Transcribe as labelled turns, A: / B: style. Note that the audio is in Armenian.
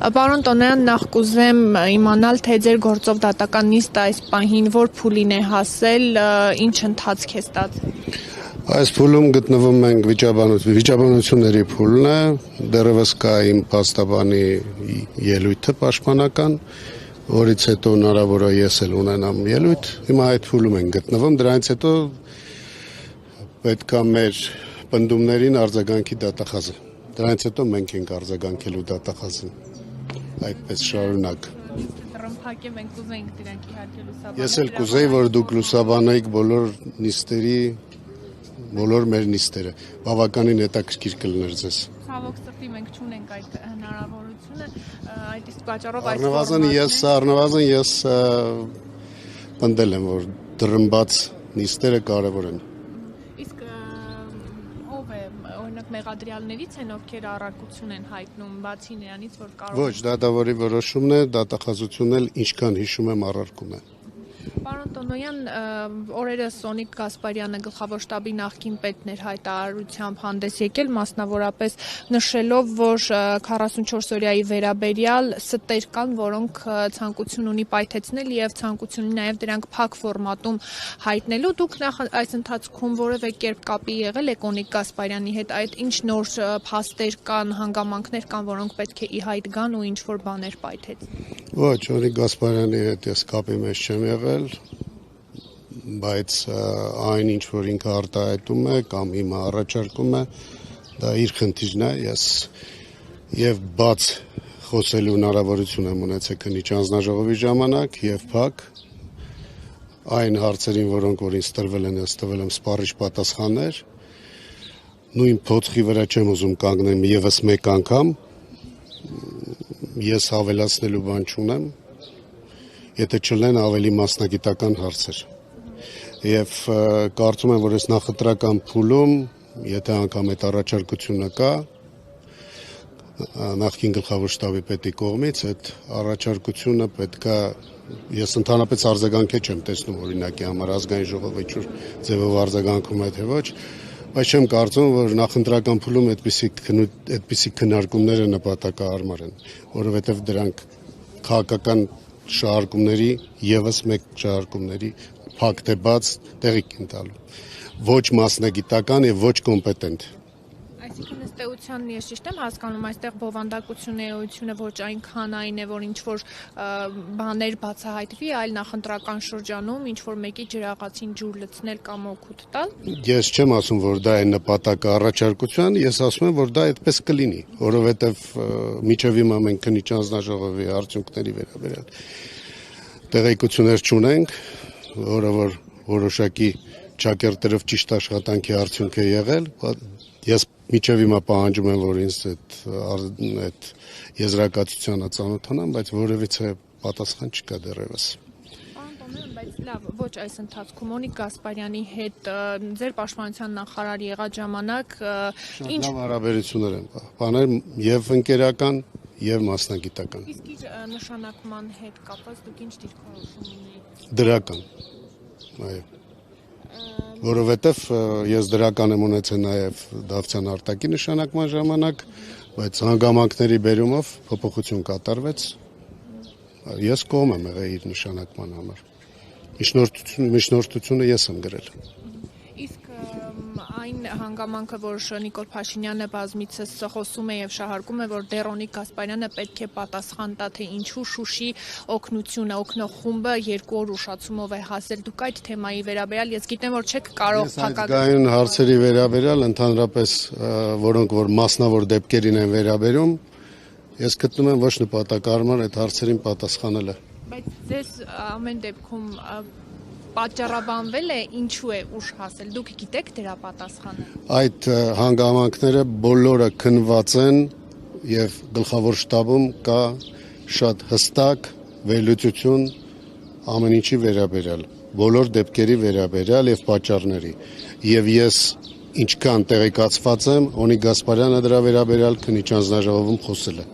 A: Պարոն Տոնոյան, նախ կուզեմ իմանալ, թե ձեր գործով դատական նիստը այս պահին որ փուլին է հասել, ինչ ընթացք է ստացել։
B: Այս փուլում գտնվում ենք վիճաբանությունների փուլն է, դեռևս կա իմ փաստաբանի ելույթը պաշտպանական, որից հետո հնարավոր է ես էլ ունենամ ելույթ, հիմա այդ փուլում ենք գտնվում, դրանից հետո պետք է մեր պնդումներին արձագանքի դատախազը, դրանից հետո մենք ենք արձագանքելու դատախազին, այդպես շարունակ։ Ես էլ կուզեի, որ դուք լուսաբանեիք բոլոր նիստերի, բոլոր մեր նիստերը, բավականին հետաքրքիր կլիներ ձեզ։
A: Ցավոք սրտի մենք չունենք այդ հնարավորությունը, այդ իսկ պատճառով
B: առնվազն ես պնդել եմ, որ դռնբաց նիստերը կարևոր են։
A: Իսկ ով է, օրինակ մեղադրյալներից են, ովքեր առարկություն են հայտնում, բացի նրանից, որ կարող։
B: Ոչ, դատավորի որոշումն է, դատախազությունն էլ ինչքան հիշում եմ առարկում է։
A: Պարոն Տոնոյան, օրերս Սոնիկ Գասպարյանը գլխավոր շտաբի նախկին պետն էր հայտարարությամբ հանդես եկել, մասնավորապես նշելով, որ 44-օրյայի վերաբերյալ ստեր կան, որոնք ցանկություն ունի պայթեցնել եւ ցանկություն ունի նաեւ դրանք փակ ֆորմատում հայտնելու։ Դուք նախ այս ընթացքում որևէ կերպ կապի եղել եք Սոնիկ Գասպարյանի հետ, այդ ինչ նոր փաստեր կան, հանգամանքներ կան, որոնք պետք է ի հայտ գան ու ինչ որ բաներ պայթեցնեն։
B: Ոչ, Սոնիկ Գասպարյանի հետ ես կապի մեջ չեմ եղել, բայց այն ինչ որ ինքը արտահայտում է կամ հիմա առաջարկում է, դա իր խնդիրն է, ես եւ բաց խոսելու հնարավորություն եմ ունեցել քննիչ անձնաժողովի ժամանակ եւ փակ այն հարցերին, որոնք որ ինձ տրվել են, ես տվել եմ սպառիչ պատասխաններ, նույն փոթխի վրա չեմ ուզում կանգնեմ եւս մեկ անգամ, ես հավելացնելու բան չունեմ, եթե չլինեն ավելի մասնագիտական հարցեր։ Եվ կարծում եմ, որ այս նախընտրական փուլում, եթե անգամ այդ առաջարկությունը կա, նախկին գլխավոր շտաբի պետի կողմից, այդ առաջարկությունը պետքա, ես ընդհանրապես արձագանք չեմ տեսնում օրինակի համար ազգային ժողովը ինչ-որ ձևով արձագանքում է թե ոչ, բայց չեմ կարծում, որ նախընտրական փուլում այդպիսի քննարկումները նպատակահարմար են, որովհետև դրանք քաղաքական շահարկումների եւս մեկ շահարկումների փակ թե բաց տեղիք են տալու, ոչ մասնագիտական եւ ոչ կոմպետենտ։
A: Այսինքն ըստ էության ես ճիշտ եմ հասկանում, այստեղ բովանդակությունը էությունը ոչ այնքան այն է, որ ինչ որ բաներ բացահայտվի, այլ նախընտրական շրջանում ինչ որ մեկի ջրաղացին ջուր լցնել կամ օգուտ տալ։
B: Ես չեմ ասում, որ դա է նպատակը առաջարկության, ես ասում եմ, որ դա այդպես կլինի, որովհետեւ միջև հիմա մենք քննիչ անձնաժողովի արդյունքների վերաբերյալ տեղեկություններ չունենք, որը որ որոշակի ճակերտերով ճիշտ աշխատանքի արդյունք է եղել, ես միջև հիմա պահանջում եմ, որ ինձ այդ եզրակացությանը ծանոթանամ, բայց որևիցե պատասխան չկա դեռևս։
A: Պարոն Տոնոյան, բայց լավ, ոչ այս ընթացքում Սոնիկ Գասպարյանի հետ ձեր պաշտպանության նախարար եղած ժամանակ
B: ինչ հարաբերություններ են բաներ եւ ընկերական եւ մասնագիտական։
A: Իսկ իր նշանակման հետ կապված դուք ինչ դիրքորոշում ունեիք։
B: Դրական։ Այո։ Որովհետև ես դրական եմ ունեցել նաև Դավթյան արտակի նշանակման ժամանակ, բայց հանգամանքների բերումով փոփոխություն կատարվեց, ես կողմ եմ եղել իր նշանակման համար, միջնորդությունը ես եմ գրել։
A: Իսկ այն հանգամանքը, որ Նիկոլ Փաշինյանը բազմիցս խոսում է եւ շահարկում է, որ դեռ Սոնիկ Գասպարյանը պետք է պատասխան տա, թե ինչու Շուշի օգնությունը, օգնող խումբը 2 օր ուշացումով է հասել, դուք այդ թեմայի վերաբերյալ ես գիտեմ, որ չեք կարող
B: փակագայուն հարցերի վերաբերյալ, ընդհանրապես որոնք որ մասնավոր դեպքերին են վերաբերում, ես գտնում եմ ոչ նպատակահարմար այդ հարցերին պատասխանելը։
A: Բայց ձեզ ամեն դեպքում պատճառաբանվել է ինչու է ուշ հասել, դուք գիտեք դրա պատասխանը։
B: Այդ հանգամանքները բոլորը քննված են եւ գլխավոր շտաբում կա շատ հստակ վերլուծություն ամեն ինչի վերաբերյալ, բոլոր դեպքերի վերաբերյալ եւ պատճառների։ Եվ ես ինչքան տեղեկացված եմ, Սոնիկ Գասպարյանը դրա վերաբերյալ քննիչ անձնաժողովում խոսել է։